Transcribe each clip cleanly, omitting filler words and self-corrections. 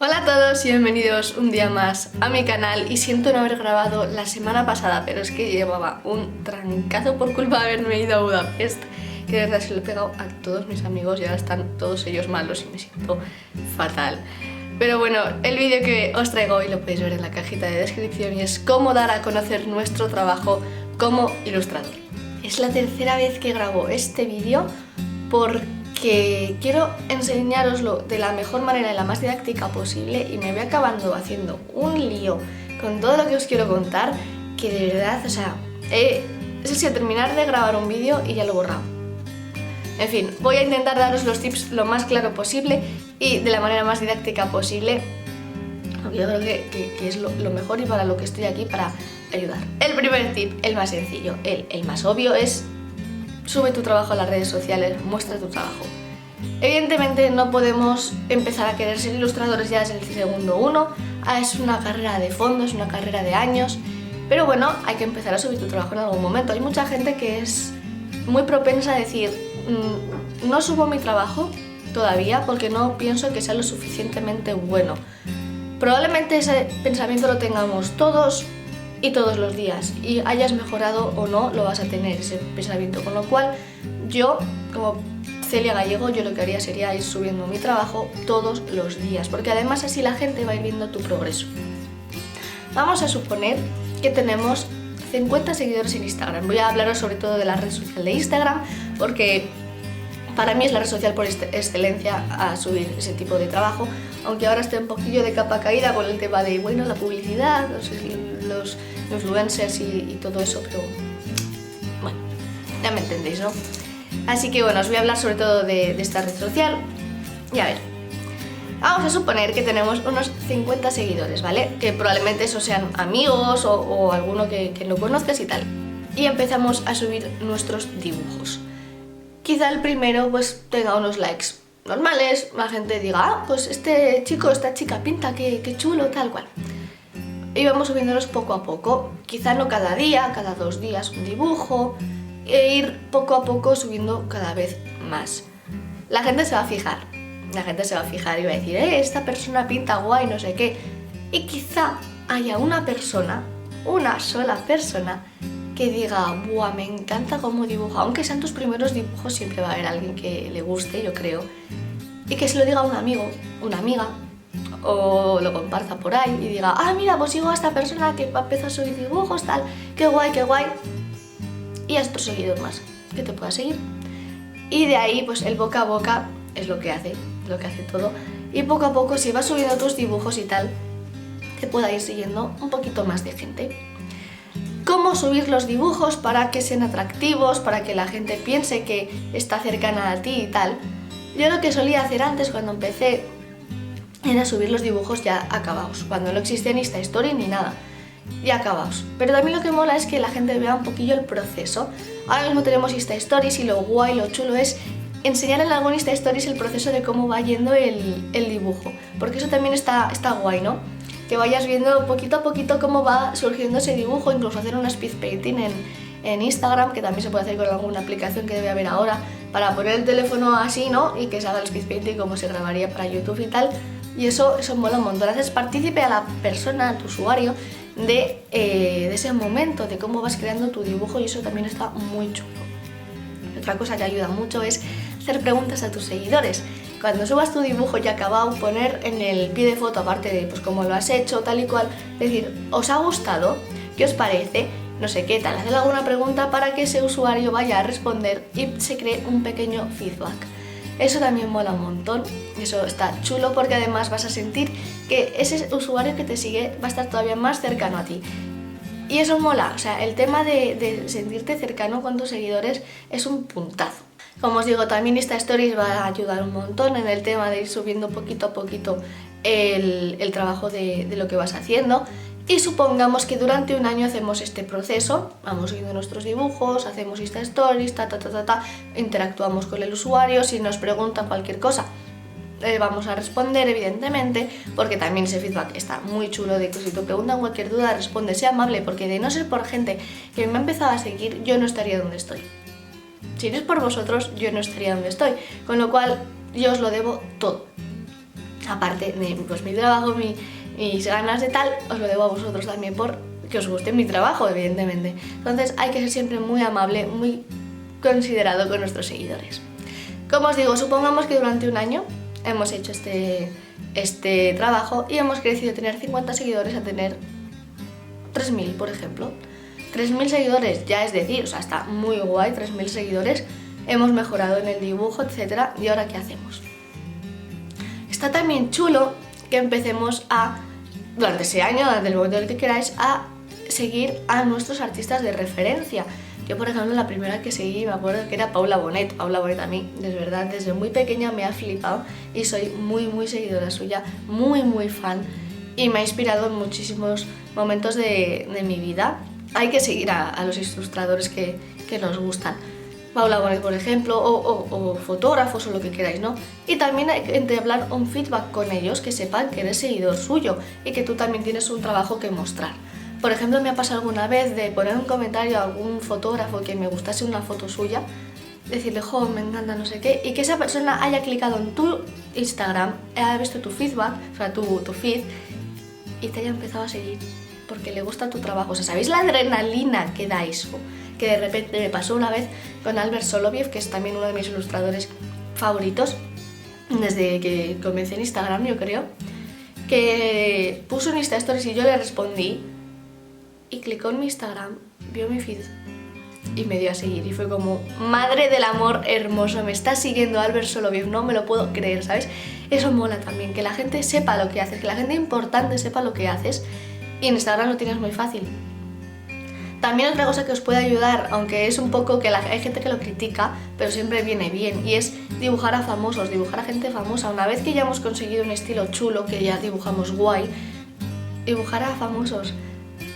Hola a todos y bienvenidos un día más a mi canal. Y siento no haber grabado la semana pasada, pero es que llevaba un trancazo por culpa de haberme ido a Budapest, que de verdad se lo he pegado a todos mis amigos y ahora están todos ellos malos y me siento fatal. Pero bueno, el vídeo que os traigo hoy lo podéis ver en la cajita de descripción y es cómo dar a conocer nuestro trabajo como ilustrador. Es la tercera vez que grabo este vídeo porque quiero enseñároslo de la mejor manera y la más didáctica posible y me voy acabando haciendo un lío con todo lo que os quiero contar que de verdad, o sea, es así, terminar de grabar un vídeo y ya lo he borrado. En fin, voy a intentar daros los tips lo más claro posible y de la manera más didáctica posible, porque yo creo que es lo mejor y para lo que estoy aquí, para ayudar. El primer tip, el más sencillo, el más obvio, es sube tu trabajo a las redes sociales, muestra tu trabajo. Evidentemente no podemos empezar a querer ser ilustradores ya desde el segundo uno, es una carrera de fondo, es una carrera de años, pero bueno, hay que empezar a subir tu trabajo en algún momento. Hay mucha gente que es muy propensa a decir, no subo mi trabajo todavía porque no pienso que sea lo suficientemente bueno. Probablemente ese pensamiento lo tengamos todos y todos los días, y hayas mejorado o no, lo vas a tener ese pensamiento, con lo cual yo, como Celia Gallego, yo lo que haría sería ir subiendo mi trabajo todos los días, porque además así la gente va a ir viendo tu progreso. Vamos a suponer que tenemos 50 seguidores en Instagram. Voy a hablaros sobre todo de la red social de Instagram, porque para mí es la red social por excelencia a subir ese tipo de trabajo, aunque ahora esté un poquillo de capa caída con el tema de, bueno, la publicidad, los influencers y todo eso, pero bueno, ya me entendéis, ¿no? Así que bueno, os voy a hablar sobre todo de esta red social. Y a ver, vamos a suponer que tenemos unos 50 seguidores, ¿vale? Que probablemente esos sean amigos o alguno que lo conozcas y tal. Y empezamos a subir nuestros dibujos. Quizá el primero pues tenga unos likes normales, la gente diga, ah, pues este chico, esta chica pinta, qué chulo, tal cual. Y vamos subiéndolos poco a poco, quizá no cada día, cada 2 días un dibujo, e ir poco a poco subiendo cada vez más. La gente se va a fijar y va a decir, esta persona pinta guay, no sé qué. Y quizá haya una persona, una sola persona, que diga, buah, me encanta cómo dibuja. Aunque sean tus primeros dibujos, siempre va a haber alguien que le guste, yo creo. Y que se lo diga a un amigo, una amiga, o lo comparta por ahí y diga, ah, mira, pues sigo a esta persona que empezó a subir dibujos, tal, qué guay, qué guay. Y a otro seguidor más que te pueda seguir. Y de ahí, pues el boca a boca es lo que hace todo. Y poco a poco, si vas subiendo tus dibujos y tal, te pueda ir siguiendo un poquito más de gente. ¿Cómo subir los dibujos para que sean atractivos, para que la gente piense que está cercana a ti y tal? Yo lo que solía hacer antes, cuando empecé, era subir los dibujos ya acabados, cuando no existía ni Insta Story ni nada, ya acabados. Pero también lo que mola es que la gente vea un poquillo el proceso. Ahora mismo tenemos Insta Stories y lo guay, lo chulo es enseñar en algún Insta Stories el proceso de cómo va yendo el dibujo, porque eso también está guay, ¿no? Que vayas viendo poquito a poquito cómo va surgiendo ese dibujo, incluso hacer un speed painting en Instagram, que también se puede hacer con alguna aplicación que debe haber ahora, para poner el teléfono así, ¿no? Y que se haga el speed painting como se grabaría para YouTube y tal. Y eso mola un montón. Haces partícipe a la persona, a tu usuario, de ese momento, de cómo vas creando tu dibujo, y eso también está muy chulo. Otra cosa que ayuda mucho es hacer preguntas a tus seguidores. Cuando subas tu dibujo ya acabado, poner en el pie de foto, aparte de pues cómo lo has hecho, tal y cual, decir, ¿os ha gustado? ¿Qué os parece? No sé qué tal, hacer alguna pregunta para que ese usuario vaya a responder y se cree un pequeño feedback. Eso también mola un montón, eso está chulo porque además vas a sentir que ese usuario que te sigue va a estar todavía más cercano a ti. Y eso mola, o sea, el tema de sentirte cercano con tus seguidores es un puntazo. Como os digo, también Insta Stories va a ayudar un montón en el tema de ir subiendo poquito a poquito el trabajo de lo que vas haciendo. Y supongamos que durante un año hacemos este proceso, vamos subiendo nuestros dibujos, hacemos Insta Stories, interactuamos con el usuario, si nos pregunta cualquier cosa vamos a responder, evidentemente, porque también ese feedback está muy chulo, de que si te preguntan cualquier duda, responde, sea amable, porque de no ser por gente que me ha empezado a seguir, yo no estaría donde estoy. Si no es por vosotros, yo no estaría donde estoy, con lo cual yo os lo debo todo. aparte de pues, mi trabajo, mis ganas de tal, os lo debo a vosotros también por que os guste mi trabajo, evidentemente. Entonces hay que ser siempre muy amable, muy considerado con nuestros seguidores. Como os digo, supongamos que durante un año hemos hecho este trabajo y hemos crecido de tener 50 seguidores a tener 3.000, por ejemplo. 3.000 seguidores, ya es decir, o sea, está muy guay, 3.000 seguidores, hemos mejorado en el dibujo, etc. ¿Y ahora qué hacemos? Está también chulo que empecemos durante ese año, durante el momento en el que queráis, a seguir a nuestros artistas de referencia. Yo, por ejemplo, la primera que seguí, me acuerdo que era Paula Bonet. Paula Bonet a mí, de verdad, desde muy pequeña me ha flipado y soy muy, muy seguidora suya, muy, muy fan, y me ha inspirado en muchísimos momentos de mi vida. Hay que seguir a los ilustradores que nos gustan. Paula Bonet, por ejemplo, o fotógrafos o lo que queráis, ¿no? Y también hay que entablar un feedback con ellos, que sepan que eres seguidor suyo y que tú también tienes un trabajo que mostrar. Por ejemplo, me ha pasado alguna vez de poner un comentario a algún fotógrafo que me gustase una foto suya, decirle, jo, me encanta, no sé qué, y que esa persona haya clicado en tu Instagram, haya visto tu feedback, o sea, tu feed, y te haya empezado a seguir, porque le gusta tu trabajo. O sea, ¿sabéis la adrenalina que da eso? Que de repente me pasó una vez con Albert Soloviev, que es también uno de mis ilustradores favoritos, desde que comencé en Instagram, yo creo, que puso un Insta Stories y yo le respondí, y clicó en mi Instagram, vio mi feed y me dio a seguir, y fue como, madre del amor hermoso, me está siguiendo Albert Soloviev, no me lo puedo creer, ¿sabes? Eso mola también, que la gente sepa lo que haces, que la gente importante sepa lo que haces, y en Instagram lo tienes muy fácil. También otra cosa que os puede ayudar, aunque es un poco que hay gente que lo critica, pero siempre viene bien, y es dibujar a famosos, dibujar a gente famosa. Una vez que ya hemos conseguido un estilo chulo, que ya dibujamos guay, dibujar a famosos.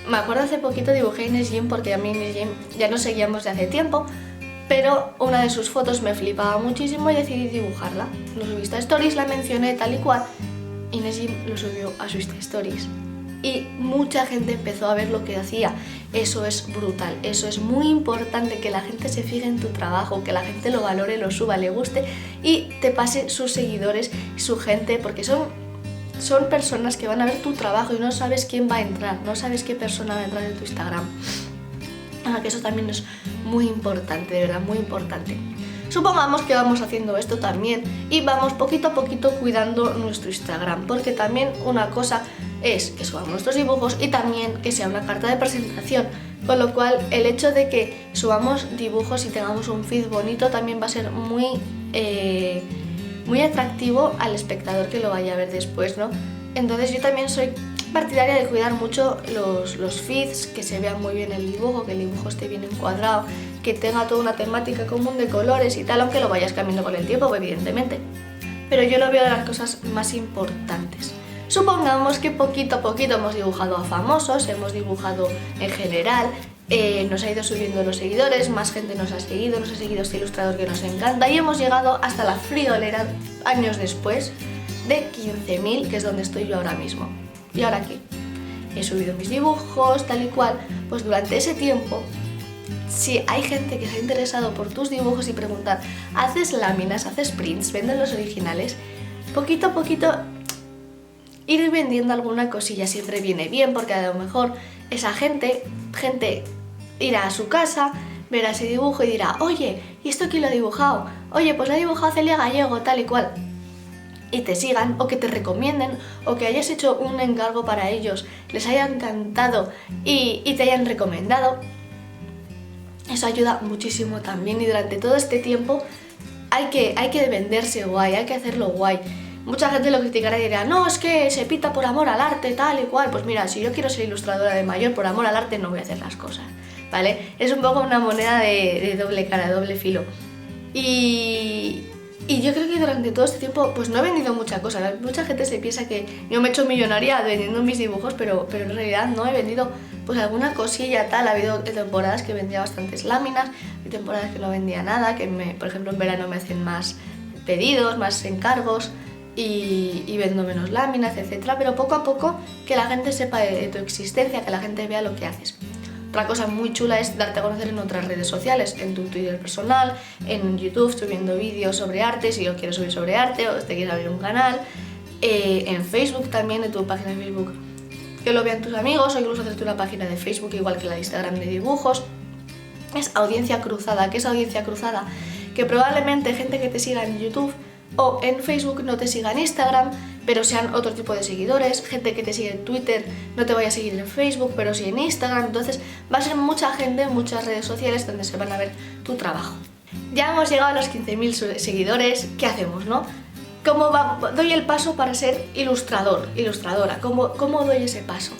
Me acuerdo hace poquito dibujé a Inés Jim, porque a mí Inés Jim ya nos seguíamos de hace tiempo, pero una de sus fotos me flipaba muchísimo y decidí dibujarla. Lo subí a Stories, la mencioné tal y cual, Inés Jim lo subió a sus Stories y mucha gente empezó a ver lo que hacía. Eso es brutal, eso es muy importante, que la gente se fije en tu trabajo, que la gente lo valore, lo suba, le guste y te pase sus seguidores, su gente, porque son personas que van a ver tu trabajo y no sabes quién va a entrar, no sabes qué persona va a entrar en tu Instagram. Que eso también es muy importante, de verdad, muy importante. Supongamos que vamos haciendo esto también y vamos poquito a poquito cuidando nuestro Instagram, porque también una cosa es que subamos nuestros dibujos y también que sea una carta de presentación, con lo cual el hecho de que subamos dibujos y tengamos un feed bonito también va a ser muy atractivo al espectador que lo vaya a ver después, ¿no? Entonces yo también soy partidaria de cuidar mucho los feeds, que se vea muy bien el dibujo, que el dibujo esté bien encuadrado, que tenga toda una temática común de colores y tal, aunque lo vayas cambiando con el tiempo, evidentemente. Pero yo lo veo de las cosas más importantes. Supongamos que poquito a poquito hemos dibujado a famosos, hemos dibujado en general, nos ha ido subiendo los seguidores, más gente nos ha seguido este ilustrador que nos encanta y hemos llegado hasta la friolera años después de 15.000, que es donde estoy yo ahora mismo. ¿Y ahora qué? He subido mis dibujos, tal y cual, pues durante ese tiempo, si hay gente que se ha interesado por tus dibujos y preguntar, ¿haces láminas, haces prints, vendes los originales? Poquito a poquito ir vendiendo alguna cosilla siempre viene bien, porque a lo mejor esa gente irá a su casa, verá ese dibujo y dirá, oye, ¿y esto quién lo ha dibujado? Oye, pues lo ha dibujado Celia Gallego, tal y cual. Y te sigan, o que te recomienden, o que hayas hecho un encargo para ellos, les haya encantado y te hayan recomendado. Eso ayuda muchísimo también, y durante todo este tiempo hay que venderse guay, hay que hacerlo guay. Mucha gente lo criticará y dirá, no, es que se pita por amor al arte, tal y cual. Pues mira, si yo quiero ser ilustradora de mayor, por amor al arte no voy a hacer las cosas, ¿vale? Es un poco una moneda de doble cara, doble filo. Y yo creo que durante todo este tiempo pues no he vendido mucha cosa. Mucha gente se piensa que yo me he hecho millonaria vendiendo mis dibujos, pero en realidad no he vendido pues alguna cosilla tal. Ha habido temporadas que vendía bastantes láminas, hay temporadas que no vendía nada, que por ejemplo en verano me hacen más pedidos, más encargos y vendo menos láminas, etcétera. Pero poco a poco que la gente sepa de tu existencia, que la gente vea lo que haces. Otra cosa muy chula es darte a conocer en otras redes sociales, en tu Twitter personal, en YouTube, subiendo vídeos sobre arte, si yo quiero subir sobre arte o te quieres abrir un canal. en Facebook también, en tu página de Facebook, que lo vean tus amigos, o incluso hacerte una página de Facebook igual que la de Instagram de dibujos. Es audiencia cruzada. ¿Qué es audiencia cruzada? Que probablemente gente que te siga en YouTube o en Facebook no te siga en Instagram, pero sean otro tipo de seguidores. Gente que te sigue en Twitter no te vaya a seguir en Facebook, pero sí en Instagram. Entonces va a ser mucha gente en muchas redes sociales donde se van a ver tu trabajo. Ya hemos llegado a los 15.000 seguidores. ¿Qué hacemos, no? ¿Cómo doy el paso para ser ilustradora? ¿Cómo doy ese paso?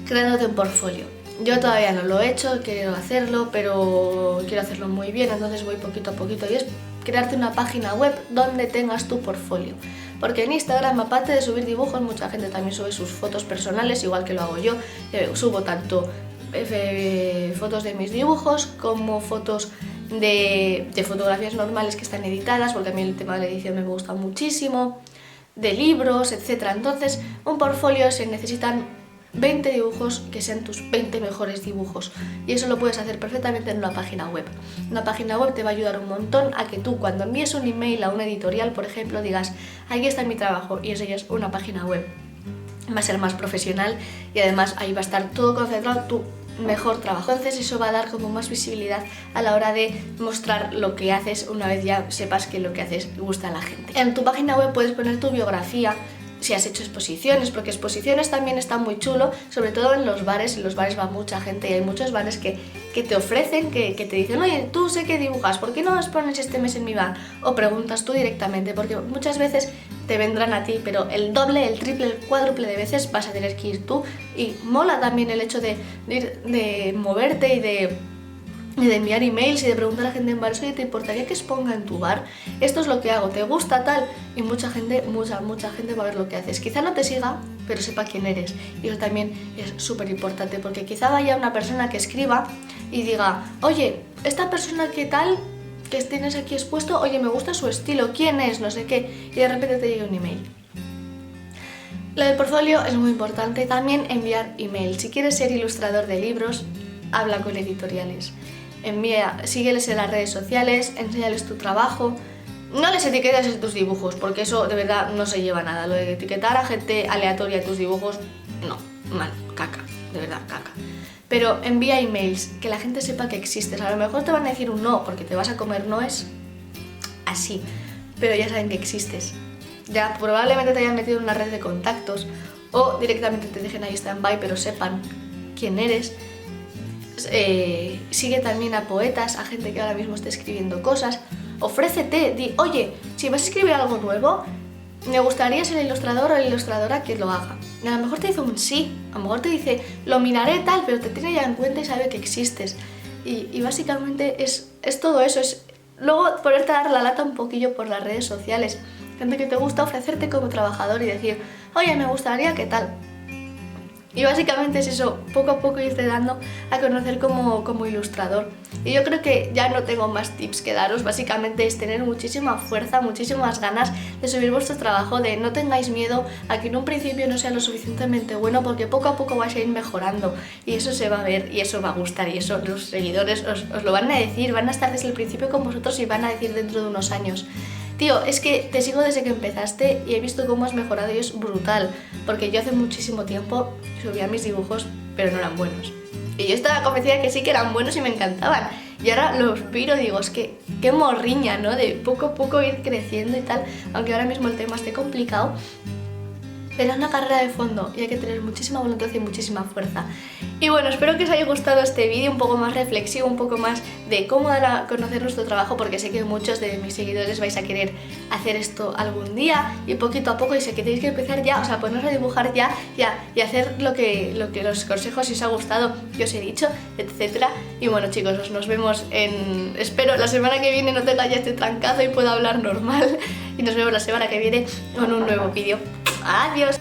Creándote un portfolio. Yo todavía no lo he hecho, quiero hacerlo, pero quiero hacerlo muy bien, entonces voy poquito a poquito. Y es crearte una página web donde tengas tu portfolio. Porque en Instagram, aparte de subir dibujos, mucha gente también sube sus fotos personales, igual que lo hago yo. Subo tanto fotos de mis dibujos como fotos de fotografías normales que están editadas, porque a mí el tema de la edición me gusta muchísimo, de libros, etc. Entonces, un portfolio se necesitan 20 dibujos que sean tus 20 mejores dibujos, y eso lo puedes hacer perfectamente en una página web. Una página web te va a ayudar un montón a que tú, cuando envíes un email a una editorial, por ejemplo, digas: aquí está mi trabajo, y enseñas una página web. Va a ser más profesional y además ahí va a estar todo concentrado, tu mejor trabajo. Entonces eso va a dar como más visibilidad a la hora de mostrar lo que haces, una vez ya sepas que lo que haces gusta a la gente. En tu página web puedes poner tu biografía, si has hecho exposiciones, porque exposiciones también está muy chulo, sobre todo en los bares. En los bares va mucha gente y hay muchos bares que te ofrecen, que te dicen: oye, tú sé que dibujas, ¿por qué no expones este mes en mi bar? O preguntas tú directamente, porque muchas veces te vendrán a ti, pero el doble, el triple, el cuádruple de veces vas a tener que ir tú. Y mola también el hecho de moverte y de enviar emails y de preguntar a la gente en bares: oye, ¿te importaría que exponga en tu bar? Esto es lo que hago, ¿te gusta tal? Y mucha gente va a ver lo que haces. Quizá no te siga, pero sepa quién eres. Y eso también es súper importante, porque quizá vaya una persona que escriba y diga: oye, esta persona ¿qué tal? Que tienes aquí expuesto, oye, me gusta su estilo, ¿quién es? No sé qué. Y de repente te llega un email. Lo del portfolio es muy importante. También enviar email. Si quieres ser ilustrador de libros, habla con editoriales. Sígueles en las redes sociales, enséñales tu trabajo. No les etiquetes en tus dibujos, porque eso de verdad no se lleva nada. Lo de etiquetar a gente aleatoria en tus dibujos, no, mal, caca, de verdad, caca. Pero envía emails, que la gente sepa que existes. A lo mejor te van a decir un no, porque te vas a comer noes así, pero ya saben que existes. Ya probablemente te hayan metido en una red de contactos, o directamente te dejen ahí stand-by, pero sepan quién eres. Sigue también a poetas, a gente que ahora mismo esté escribiendo cosas. Ofrécete, di: oye, si vas a escribir algo nuevo, me gustaría ser el ilustrador o la ilustradora que lo haga. Y a lo mejor te dice un sí, a lo mejor te dice: lo miraré tal, pero te tiene ya en cuenta y sabe que existes. Y básicamente es todo eso. Es luego ponerte a dar la lata un poquillo por las redes sociales. Gente que te gusta, ofrecerte como trabajador y decir: oye, me gustaría que tal. Y básicamente es eso, poco a poco irte dando a conocer como ilustrador. Y yo creo que ya no tengo más tips que daros. Básicamente es tener muchísima fuerza, muchísimas ganas de subir vuestro trabajo, de no tengáis miedo a que en un principio no sea lo suficientemente bueno, porque poco a poco vais a ir mejorando y eso se va a ver y eso va a gustar, y eso los seguidores os lo van a decir, van a estar desde el principio con vosotros y van a decir dentro de unos años: tío, es que te sigo desde que empezaste y he visto cómo has mejorado, y es brutal, porque yo hace muchísimo tiempo subía mis dibujos pero no eran buenos. Y yo estaba convencida que sí que eran buenos y me encantaban. Y ahora los miro y digo: es que qué morriña, ¿no? De poco a poco ir creciendo y tal, aunque ahora mismo el tema esté complicado. Pero es una carrera de fondo y hay que tener muchísima voluntad y muchísima fuerza. Y bueno, espero que os haya gustado este vídeo un poco más reflexivo, un poco más de cómo dar a conocer nuestro trabajo, porque sé que muchos de mis seguidores vais a querer hacer esto algún día, y poquito a poco, y sé que tenéis que empezar ya, o sea, poneros a dibujar ya y hacer lo que los consejos, si os ha gustado, que os he dicho, etcétera. Y bueno, chicos, nos vemos espero la semana que viene no tenga ya este trancazo y pueda hablar normal, y nos vemos la semana que viene con un nuevo vídeo. ¡Adiós!